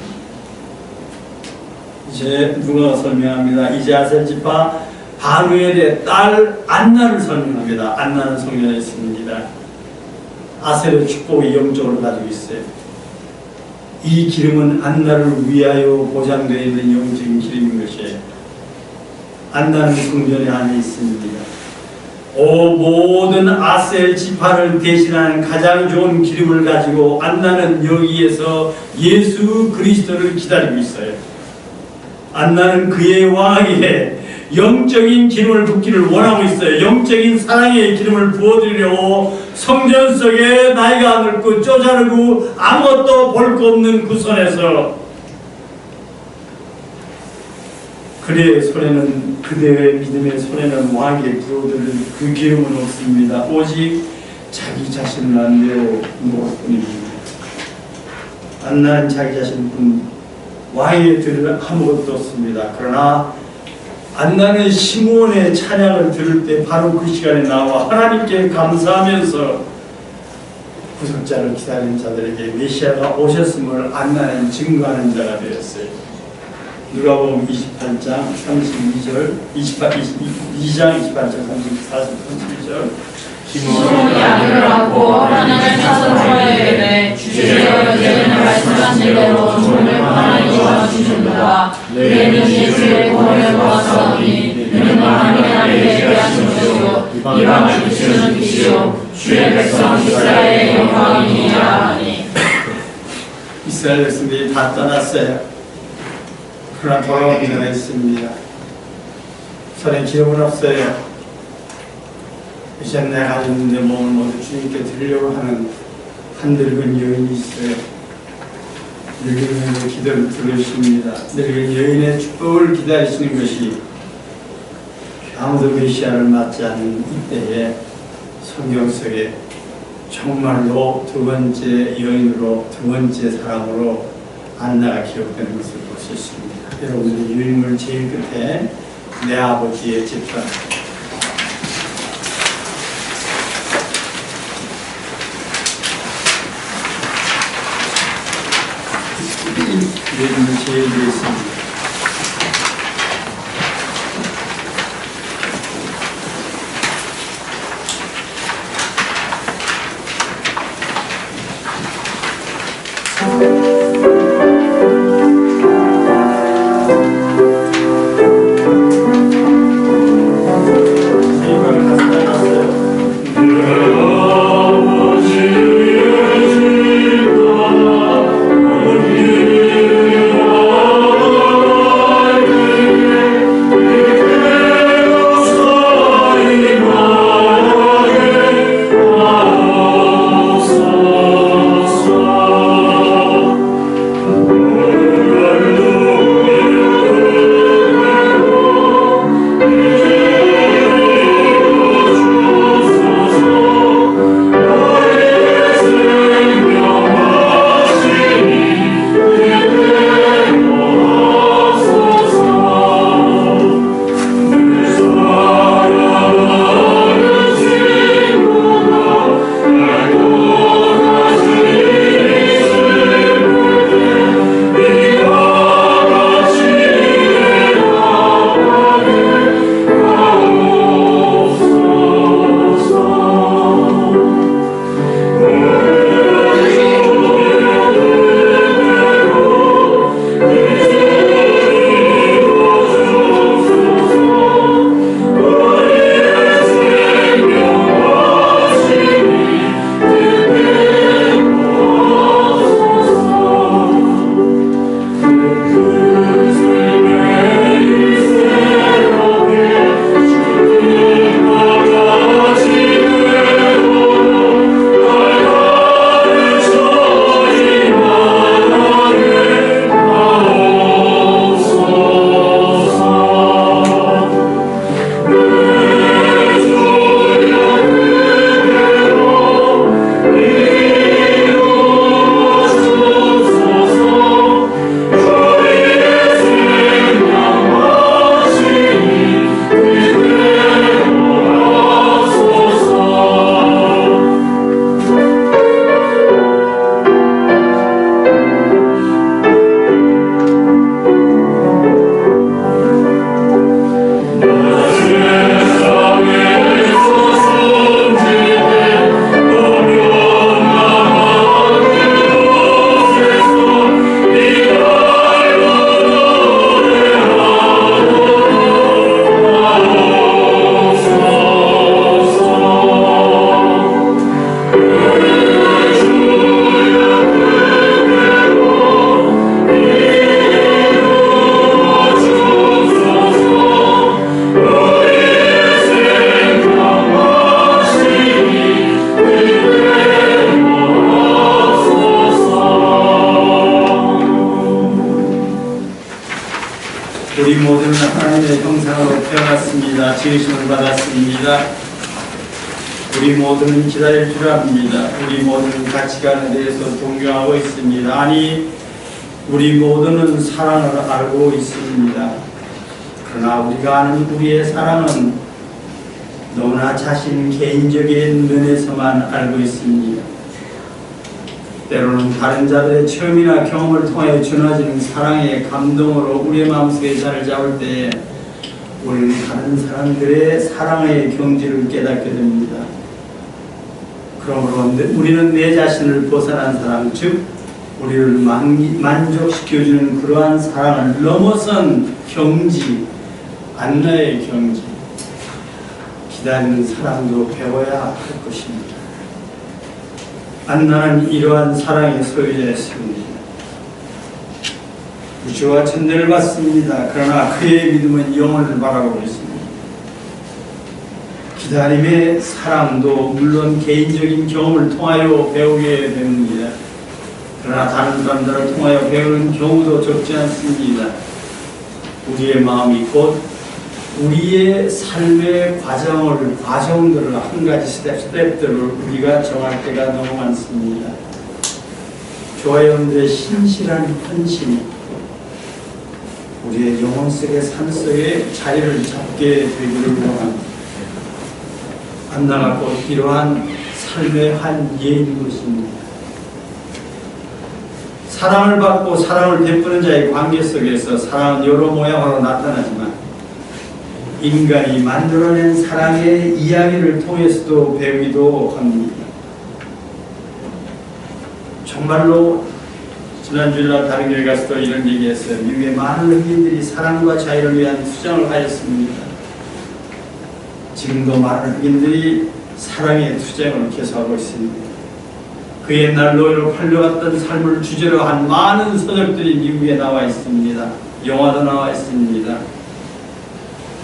이제 누가 설명합니다. 이제 아셀 지파 바누엘의 딸 안나를 설명합니다. 안나는 성녀였습니다. 아셀의 축복이 영적으로 가지고 있어요. 이 기름은 안나를 위하여 보장되어 있는 영적인 기름인 것이에요. 안나는 성전의 안에 있습니다. 모든 아셀 지파를 대신하는 가장 좋은 기름을 가지고 안나는 여기에서 예수 그리스도를 기다리고 있어요. 안나는 그의 왕에게 영적인 기름을 붓기를 원하고 있어요. 영적인 사랑의 기름을 부어드리려고 성전 속에 나이가 늙고 쪼자르고 아무것도 볼 거 없는 그 손에서 그대의 손에는, 그대의 믿음의 손에는 왕에게 부어드리는 그 기름은 없습니다. 오직 자기 자신을 안 내어 놓을 뿐입니다. 안나는 자기 자신뿐, 왕에게 들을 아무것도 없습니다. 그러나 안나는 시므온의 찬양을 들을 때 바로 그 시간에 나와 하나님께 감사하면서 구속자를 기다리는 자들에게 메시아가 오셨음을 안나는 증거하는 자가 되었어요. 누가복음 28장 32절, 2장 28절 32절. 시몬이 아들을 안고 하나님의 사슴에게 주시여 이제는 말씀하신 대로 종을 하나님 도와주신다. 너희는 예수의 공을 보았사오니 이는 하나님의 나라에 예배하신 것이요 이방을 비추는 빛이요 주의 백성 이스라엘의 영광이니라 하니. 이스라엘 백성들이 다 떠났어요. 그러나 돌아오기 전에 있습니다. 손에 기름은 없어요. 이제 내가 가지고 있는 내 몸을 모두 주님께 드리려고 하는 한 늙은 여인이 있어요. 늙은 여인의 기도를 들으십니다. 늙은 여인의 축복을 기다리시는 것이 아무도 메시아를 맞지 않는 이때에 성경 속에 정말로 두 번째 여인으로, 두 번째 사람으로 안나가 기록되는 것을 볼 수 있습니다. 여러분들이 유인물 제일 끝에 내 아버지의 집사, 유인물 제일 뒤에 있습니다. 사람으로 태어났습니다. 지으심을 받았습니다. 우리 모두는 기다릴 줄 압니다. 우리 모두는 가치관에 대해서 동경하고 있습니다. 아니, 우리 모두는 사랑을 알고 있습니다. 그러나 우리가 아는 우리의 사랑은 너무나 자신 개인적인 면에서만 알고 있습니다. 때로는 다른 자들의 체험이나 경험을 통해 전해지는 사랑의 감동으로 우리의 마음속에 자리를 잡을 때에 우리는 다른 사람들의 사랑의 경지를 깨닫게 됩니다. 그러므로 우리는 내 자신을 벗어난 사랑, 즉 우리를 만족시켜주는 그러한 사랑을 넘어선 경지, 안나의 경지, 기다리는 사랑도 배워야 할 것입니다. 안나는 이러한 사랑의 소유자였습니다. 우주와 천대를 받습니다. 그러나 그의 믿음은 영혼을 바라보고 있습니다. 기다림의 사랑도 물론 개인적인 경험을 통하여 배우게 됩니다. 그러나 다른 사람들을 통하여 배우는 경우도 적지 않습니다. 우리의 마음이 곧 우리의 삶의 과정들을 한 가지 스텝들을 우리가 정할 때가 너무 많습니다. 교회 여러분들의 신실한 헌신이 우리의 영혼 속의 삶 속에 자리를 잡게 되기를 원합니다. 안나가 곧 이러한 삶의 한 예인 것입니다. 사랑을 받고 사랑을 베푸는 자의 관계 속에서 사랑은 여러 모양으로 나타나지만 인간이 만들어낸 사랑의 이야기를 통해서도 배우기도 합니다. 정말로 지난주일날 다른 교회 가서도 이런 얘기했어요. 미국의 많은 흑인들이 사랑과 자유를 위한 투쟁을 하였습니다. 지금도 많은 흑인들이 사랑의 투쟁을 계속하고 있습니다. 그 옛날 노예로 팔려갔던 삶을 주제로 한 많은 서적들이 미국에 나와 있습니다. 영화도 나와 있습니다.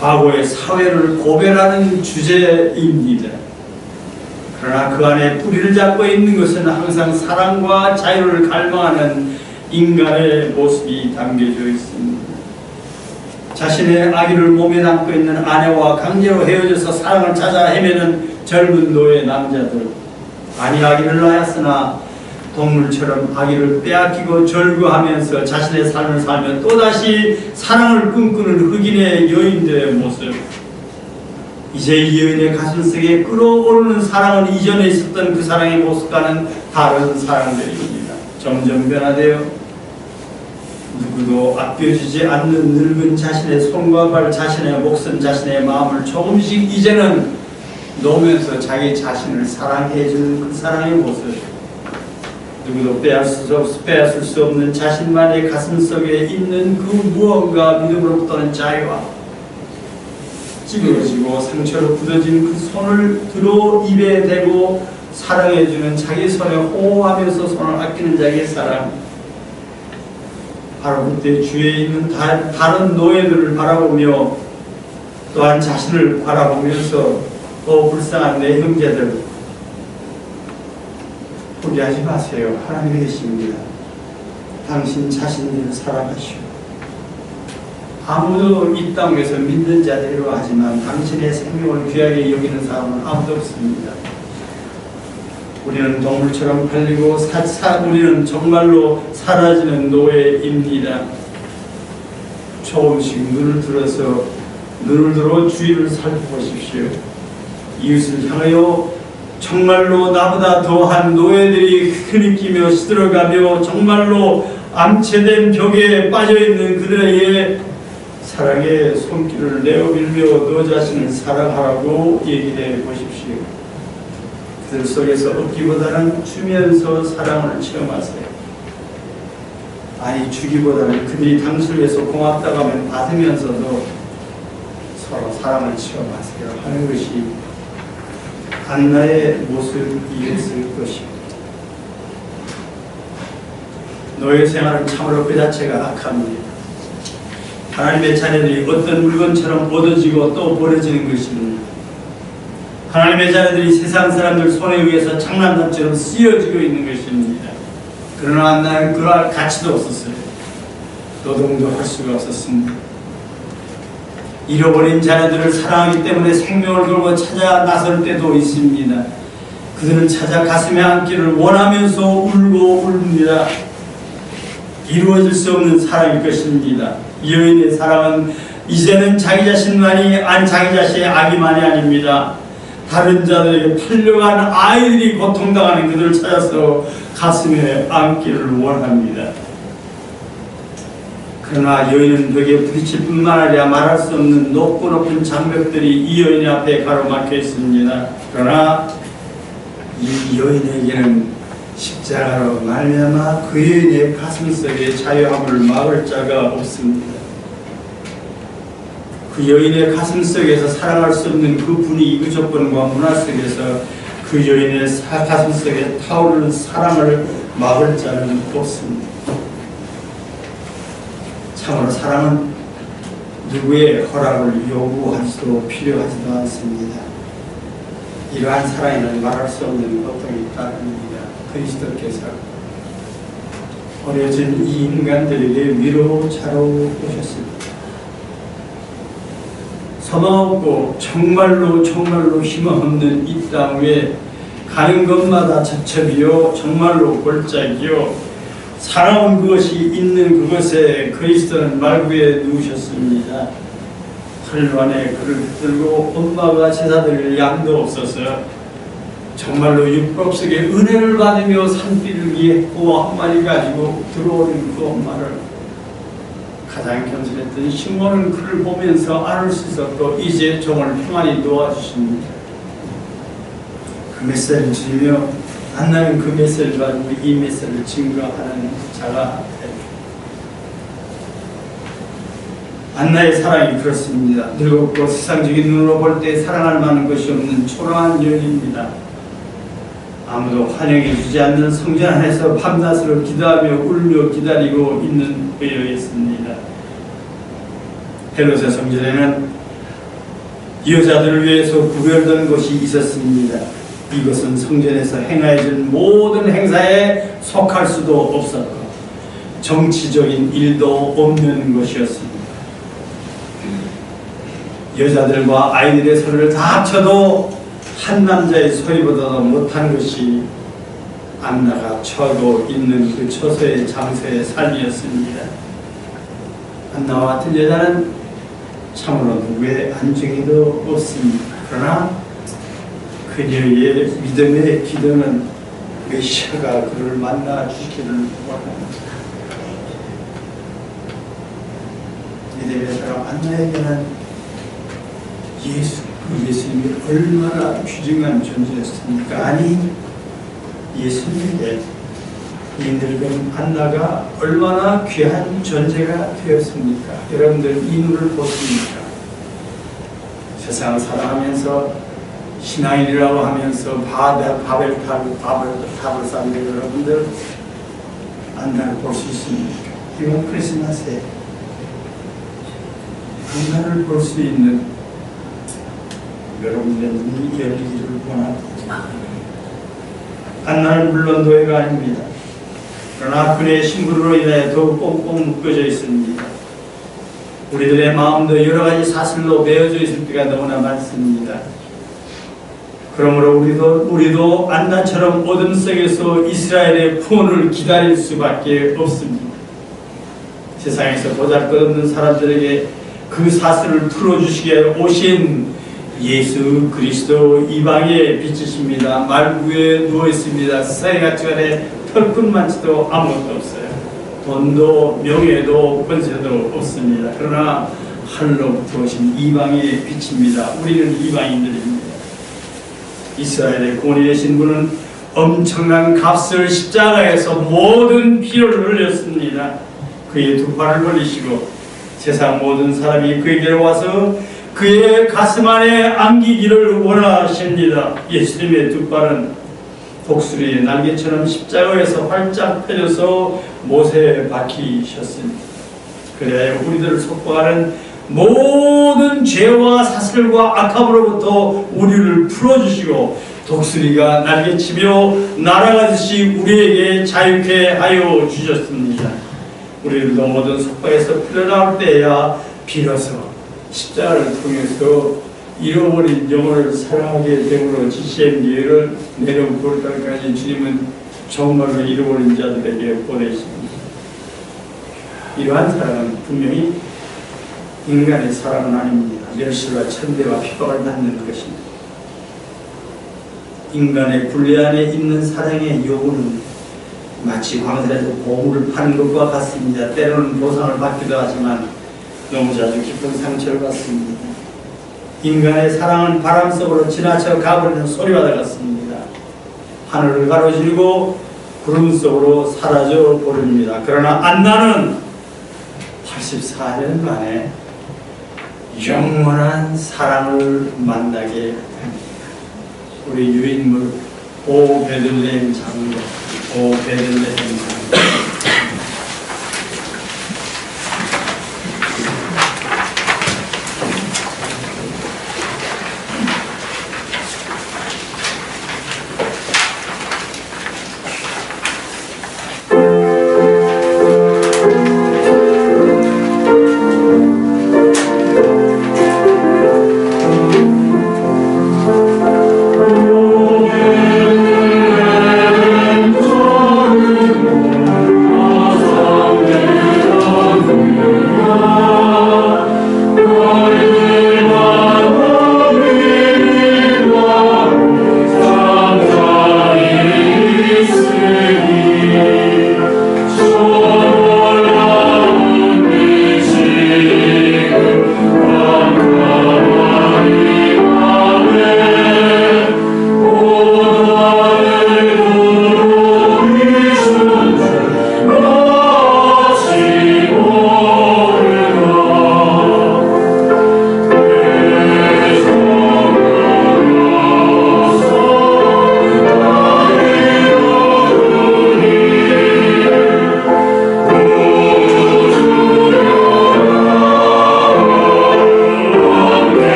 과거의 사회를 고별하는 주제입니다. 그러나 그 안에 뿌리를 잡고 있는 것은 항상 사랑과 자유를 갈망하는 인간의 모습이 담겨져 있습니다. 자신의 아기를 몸에 담고 있는 아내와 강제로 헤어져서 사랑을 찾아 헤매는 젊은 노예 남자들, 아니 아기를 낳았으나 동물처럼 아기를 빼앗기고 절구하면서 자신의 삶을 살며 또다시 사랑을 꿈꾸는 흑인의 여인들의 모습, 이제 이 여인의 가슴 속에 끓어오르는 사랑은 이전에 있었던 그 사랑의 모습과는 다른 사랑들입니다. 점점 변화되어 누구도 아껴주지 않는 늙은 자신의 손과 발, 자신의 목숨, 자신의 마음을 조금씩 이제는 놓으면서 자기 자신을 사랑해주는 그 사랑의 모습, 누구도 빼앗을 수 없는 자신만의 가슴 속에 있는 그 무언가, 믿음으로부터는 자유와 찌그러지고 상처로 굳어진 그 손을 들어 입에 대고 사랑해주는 자기 손에 호호하면서 손을 아끼는 자기의 사랑, 바로 그때 주위에 있는 다른 노예들을 바라보며 또한 자신을 바라보면서 불쌍한 내 형제들, 포기하지 마세요. 하나님이 계십니다. 당신 자신을 사랑하시오. 아무도 이 땅에서 믿는 자들이라 하지만 당신의 생명을 귀하게 여기는 사람은 아무도 없습니다. 우리는 동물처럼 팔리고 우리는 정말로 사라지는 노예입니다. 조금씩 눈을 들어 주위를 살펴보십시오. 이웃을 향하여 정말로 나보다 더한 노예들이 흐느끼며 시들어가며 정말로 암체된 벽에 빠져있는 그들에게 사랑의 손길을 내어밀며 너 자신을 사랑하라고 얘기해 보십시오. 그들 속에서 얻기보다는 주면서 사랑을 체험하세요. 아니, 주기보다는 그들이 당신을 위해서 고맙다고 하면 받으면서도 서로 사랑을 체험하세요 하는 것이 안나의 모습이었을 것입니다. 노예 생활은 참으로 그 자체가 악합니다. 하나님의 자녀들이 어떤 물건처럼 얻어지고 또 버려지는 것입니다. 하나님의 자녀들이 세상 사람들 손에 의해서 장난감처럼 쓰여지고 있는 것입니다. 그러나 안나는 그럴 가치도 없었어요. 노동도 할 수가 없었습니다. 잃어버린 자녀들을 사랑하기 때문에 생명을 걸고 찾아 나설 때도 있습니다. 그들을 찾아 가슴에 안기를 원하면서 울고 웁니다. 이루어질 수 없는 사랑일 것입니다. 여인의 사랑은 이제는 자기 자신의 아기만이 아닙니다. 다른 자들에게 팔려간 아이들이 고통당하는 그들을 찾아서 가슴에 안기를 원합니다. 그러나 여인은 벽에 부딪힐 뿐만 아니라 말할 수 없는 높고 높은 장벽들이 이 여인 앞에 가로막혀 있습니다. 그러나 이 여인에게는 십자가로 말미암아 그 여인의 가슴속에 자유함을 막을 자가 없습니다. 그 여인의 가슴속에서 사랑할 수 없는 그 분위기, 그 조건과 문화 속에서 그 여인의 가슴속에 타오르는 사랑을 막을 자는 없습니다. 참으로 사랑은 누구의 허락을 요구하지도 필요하지도 않습니다. 이러한 사랑에는 말할 수 없는 고통이 따릅니다. 그리스도께서 어려진 이 인간들에게 위로자로 오셨습니다. 소망 없고 정말로 희망없는 이 땅 위에 가는 것마다 저첩이요 정말로 골짜기요 살아온 그것이 있는 그것에 그리스도는 말구에 누우셨습니다. 혈관에 그를 붙들고 엄마가 제사드릴 양도 없어서 정말로 육법 속에 은혜를 받으며 산비를 위했고 한 마리 가지고 들어오는 그 엄마를 가장 겸손했던 시몬은 그를 보면서 알을 씻었고 이제 종을 평안히 놓아주십니다. 그 메시지를 주며 안나는 그 메시지를 가지고 이 메시지를 증거하는 자가 됩니다. 안나의 사랑이 그렇습니다. 늙었고 세상적인 눈으로 볼 때 사랑할 만한 것이 없는 초라한 여인입니다. 아무도 환영해 주지 않는 성전 안에서 밤낮으로 기도하며 울며 기다리고 있는 여인이었습니다. 헤롯의 성전에는 여자들을 위해서 구별된 곳이 있었습니다. 이것은 성전에서 행하여진 모든 행사에 속할 수도 없었고 정치적인 일도 없는 것이었습니다. 여자들과 아이들의 소리를 다 합쳐도 한 남자의 소리보다도 못한 것이 안나가 처하고 있는 그 처소의 장소의 삶이었습니다. 안나와 같은 여자는 참으로 누구의 안중에도 없습니다. 그러나 그녀의 믿음의 기도는 메시아가 그를 만나 주시기를 원합니다. 믿음의 사람 안나에게는 예수님이 얼마나 귀중한 존재였습니까? 아니, 예수님에게 이 늙은 안나가 얼마나 귀한 존재가 되었습니까? 여러분들 이 눈을 보십니까? 세상을 살아가면서 신앙인이라고 하면서 밥을 쌓는 여러분들 안나를 볼 수 있습니까? 이번 크리스마스에 안나를 볼 수 있는 여러분들의 눈이 열리기를 원합니다. 안나는 물론 노예가 아닙니다. 그러나 그의 신부로 인해 더욱 꽁꽁 묶여져 있습니다. 우리들의 마음도 여러 가지 사슬로 매어져 있을 때가 너무나 많습니다. 그러므로 우리도 안나처럼 어둠 속에서 이스라엘의 구원을 기다릴 수밖에 없습니다. 세상에서 보잘것없는 사람들에게 그 사슬을 풀어주시기에 오신 예수 그리스도 이방의 빛이십니다. 말구에 누워있습니다. 세상같이 안에 털끝만치도 아무것도 없어요. 돈도 명예도 권세도 없습니다. 그러나 하늘로부터 오신 이방의 빛입니다. 우리는 이방인들입니다. 이스라엘의 구원이 되신 분은 엄청난 값을 십자가에서 모든 피를 흘렸습니다. 그의 두 팔을 벌리시고 세상 모든 사람이 그에게로 와서 그의 가슴 안에 안기기를 원하십니다. 예수님의 두 발은 독수리의 날개처럼 십자가에서 활짝 펴져서 못에 박히셨습니다. 그래야 우리들을 속박하는 모든 죄와 사슬과 악함으로부터 우리를 풀어주시고 독수리가 날개치며 날아가듯이 우리에게 자유케 하여 주셨습니다. 우리들도 모든 속박에서 풀려나올 때야 비로소 십자가를 통해서 잃어버린 영혼을 사랑하게 됨으로 지시의 예를 내려온 볼까지 주님은 정말로 잃어버린 자들에게 보내십니다. 이러한 사랑은 분명히 인간의 사랑은 아닙니다. 멸시와 천대와 핍박을 받는 것입니다. 인간의 굴레 안에 있는 사랑의 요구는 마치 광산에서 보물을 파는 것과 같습니다. 때로는 보상을 받기도 하지만 너무 자주 깊은 상처를 받습니다. 인간의 사랑은 바람 속으로 지나쳐 가버리는 소리와 같습니다. 하늘을 가로지르고 구름 속으로 사라져 버립니다. 그러나 안나는 84년 만에 영원한 사랑을 만나게 합니다. 우리 유인물 오 베들레헴 장로, 오 베들레헴 장로.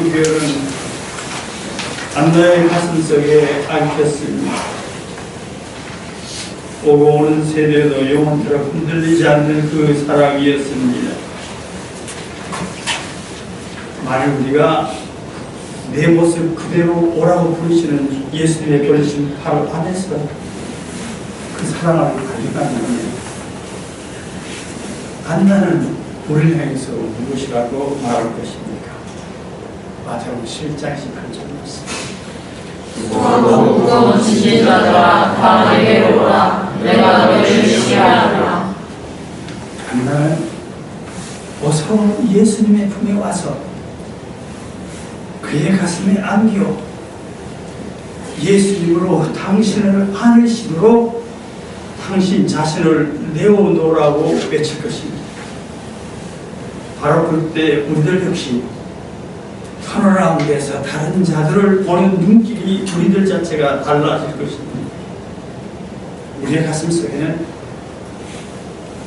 성교는 안나의 가슴속에 안겼습니다. 오고 오는 세대도 영원토록 흔들리지 않는 그 사랑이었습니다. 만일 우리가 내 모습 그대로 오라고 부르시는 예수님의 부르심 바로 안에서 그 사랑을 발견하면 안나는 우리를 향해서 무엇이라고 말할 것입니까? 마태복음 7장 18절 말씀. 무거운 무거운 지진 자들아 다 내게로 오라 내가 너희를 쉬게 하리라. 안나는 어서 예수님의 품에 와서 그의 가슴에 안겨 예수님으로 당신을 안으시도록 당신 자신을 내어놓으라고 외칠 것입니다. 바로 그때 우리들 역시 터널 가운데서 다른 자들을 보는 눈길이 우리들 자체가 달라질 것입니다. 우리의 가슴 속에는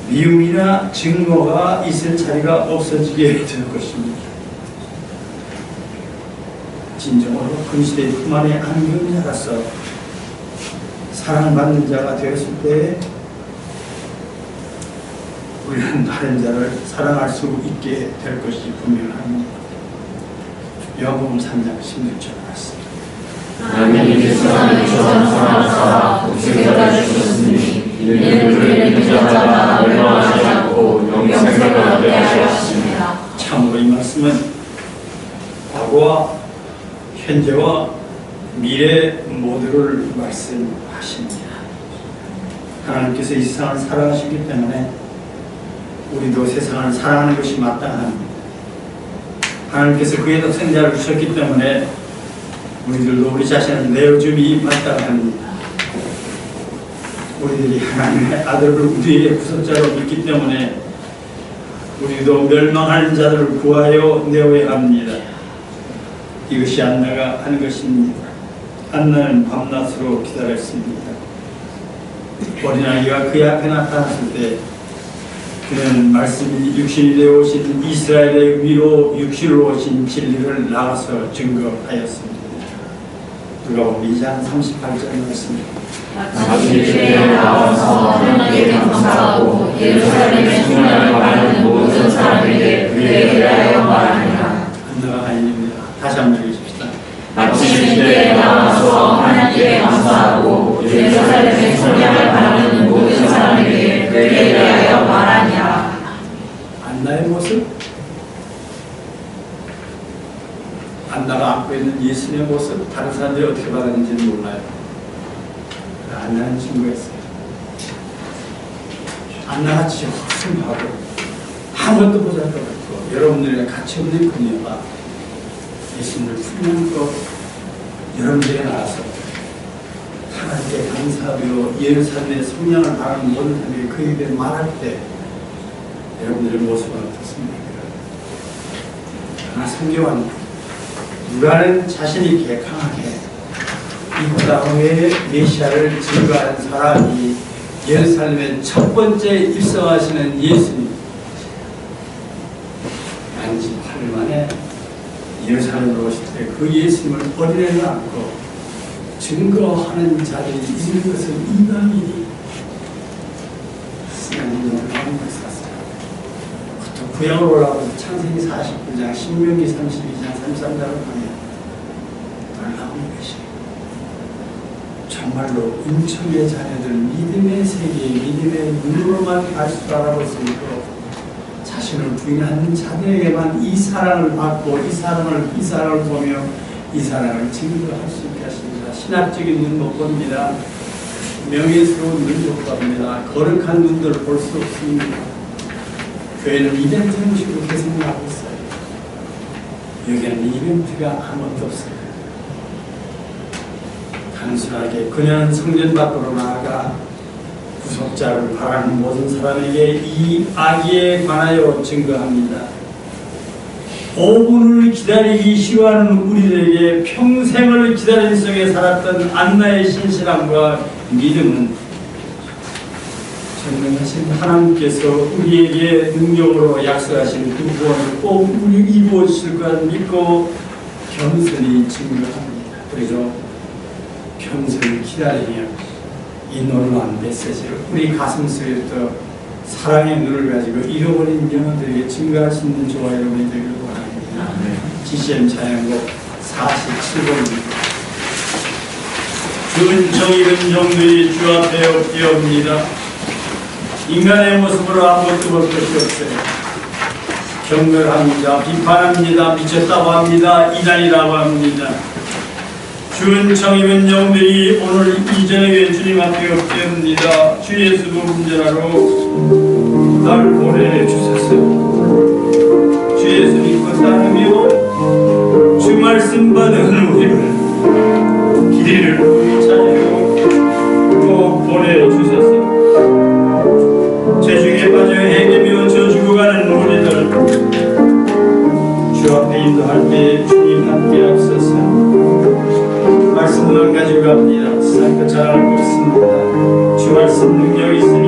미움이나 증오가 있을 자리가 없어지게 될 것입니다. 진정으로 근시대의 품 안에 안긴 자라서 사랑받는 자가 되었을 때 우리는 다른 자를 사랑할 수 있게 될 것이 분명합니다. 요한복음 3장 16절 말씀. 하나님이 세상을 사랑하사 독생자를 주셨으니 이는 그를 믿는 자마다 멸망하지 않고 영생을 얻게 하셨습니다. 참으로 이 말씀은 과거와 현재와 미래 모두를 말씀하십니다. 하나님께서 이 세상을 사랑하시기 때문에 우리도 세상을 사랑하는 것이 마땅합니다. 하나님께서 그의 독생자를 주셨기 때문에 우리들도 우리 자신을 내어줌이 마땅합니다. 우리들이 하나님의 아들을 우리의 구속자로 믿기 때문에 우리도 멸망하는 자들을 구하여 내어야 합니다. 이것이 안나가 하는 것입니다. 안나는 밤낮으로 기다렸습니다. 어린아이가 그의 앞에 나타났을 때 그는 말씀이 육신이 되어 오신 이스라엘의 위로 육신으로 오신 진리를 나가서 증거하였습니다. 누가복음 2장 38절 말씀입니다. 마치 주에 나와서 하나님께 감사하고 예루살렘의 성령을 바라는 모든 사람에게 그에 대하여 말하니라. 안나가 아닙니다. 다시 한번 읽으십시다. 마치 주에 나와서 하나님께 감사하고 예루살렘의 성령을 바라는 모든 사람에게 그에 대하여 말하니라. 안나의 모습, 안나가 안고 있는 예수님의 모습, 다른 사람들이 어떻게 받았는지는 몰라요. 안나는 증거했어요. 안나같이 헛숨하고 아무것도 보잘것없고 여러분들이랑 같이 없는 그녀가 예수님을 품고 여러분들에게 나와서 하나님께 감사하며 예루살렘의 성령을 바라는 모든 사람에게 그에 대해 말할 때 여러분들의 모습은 어떻습니까? 그러나 성경은 누가는 자신 있게 강하게 이 땅의 메시아를 증거하는 사람이 예루살렘의 첫 번째 입성하시는 예수님, 양지 8일 만에 예루살렘으로 오실 때 그 예수님을 어린애를 안고 증거하는 자들이 있는 것은 이방인이 하나님을 하는 것을 샀어요. 구약으로 올라가서 창세기 49장, 신명기 32장, 33장을 보면 놀라운 것이 정말로 인천의 자녀들 믿음의 세계, 믿음의 눈으로만 알 수 알아볼 수 있고 자신을 부인하는 자들에게만 이 사랑을 받고 이 사랑을 보며 이 사랑을 증거할 수 있게 하십니다. 신학적인 눈 못 봅니다. 명예스러운 눈 못 봅니다. 거룩한 눈들을 볼 수 없습니다. 교회는 이벤트 형식으로 계속 나오고 있어요. 여기는 이벤트가 아무것도 없어요. 단순하게 그녀는 성전 밖으로 나아가 구속자를 바라는 모든 사람에게 이 아기에 관하여 증거합니다. 5분을 기다리기 싫어하는 우리들에게 평생을 기다림 속에 살았던 안나의 신실함과 믿음은 전능하신 하나님께서 우리에게 능력으로 약속하신 그 구원을 꼭 이루어 주실 것 믿고 겸손히 증거합니다. 그리고 겸손히 기다리며 이 놀라운 메시지를 우리 가슴속에서 사랑의 눈을 가지고 잃어버린 영혼들에게 증거할 수 있는 저와 여러분이 되기를 원합니다. CCM 찬양곡 47번입니다. 주은 정의는 정들이 주 앞에 없기옵니다. 인간의 모습으로 아무것도 볼 것이 없어요. 경멸합니다. 비판합니다. 미쳤다고 합니다. 이단이라고 합니다. 주은 정의는 영들이 오늘 이 저녁에 주님 앞에 없기옵니다. 주 예수를 운전하러 날 보내주소서. 주 예수 믿고 따르며 주 말씀 받은 우리를 길을 찾으려 꼭 보내주소서. 죄중에 빠져 헤매며 져주고 가는 우리들 주 앞에 인도할 때 주님 함께 앞서서 말씀만 가지고 갑니다. 그 잘 알고 있습니다. 주 말씀 능력이 있으니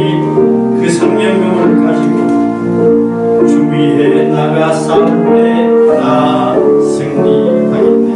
그 성령감을 가지고 주 위에 나가 싸울 때 나 승리하겠네.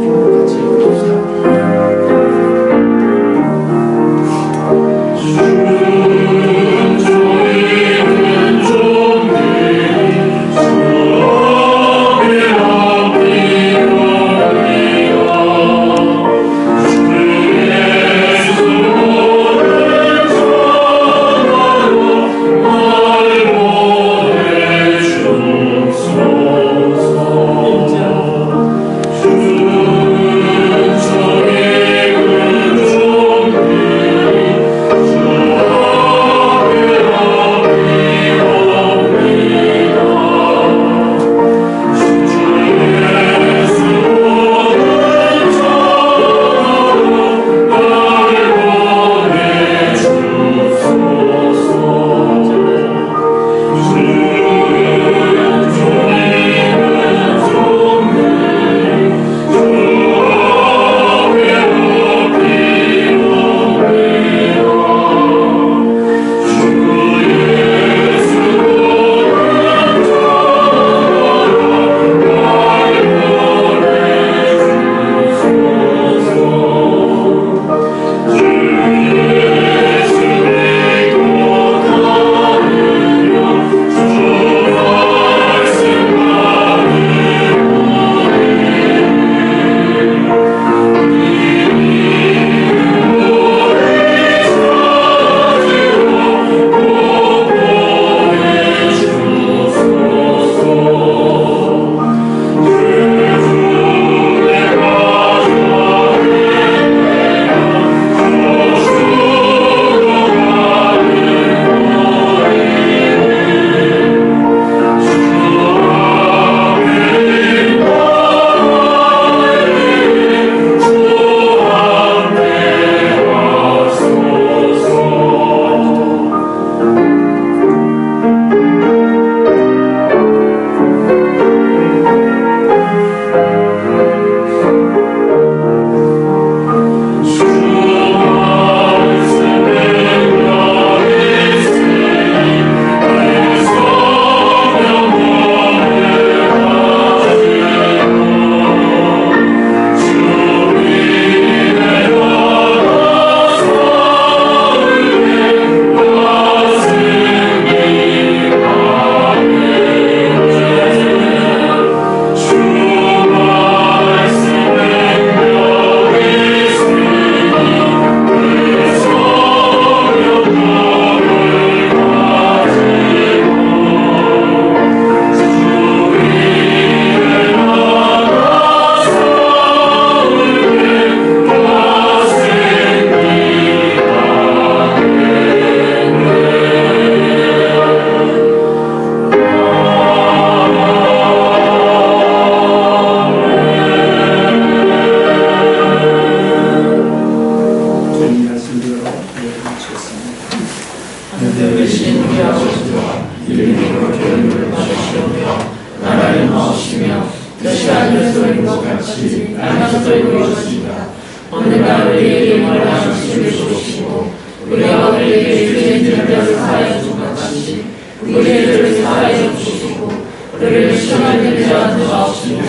같이 읽읍시다. 오늘날 우리에게 말하는 주를 주시고 우리가 우리에게 주의 죄를 사하여 준 것 같이 우리의 죄를 사하여 주시고 우리를 시험에 들지 않게 하옵시고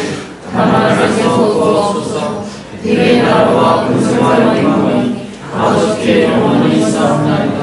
다만 악에서 구하옵소서. 대개 나라와 근세와 영광이 아버지께 영원히 있사옵나이다.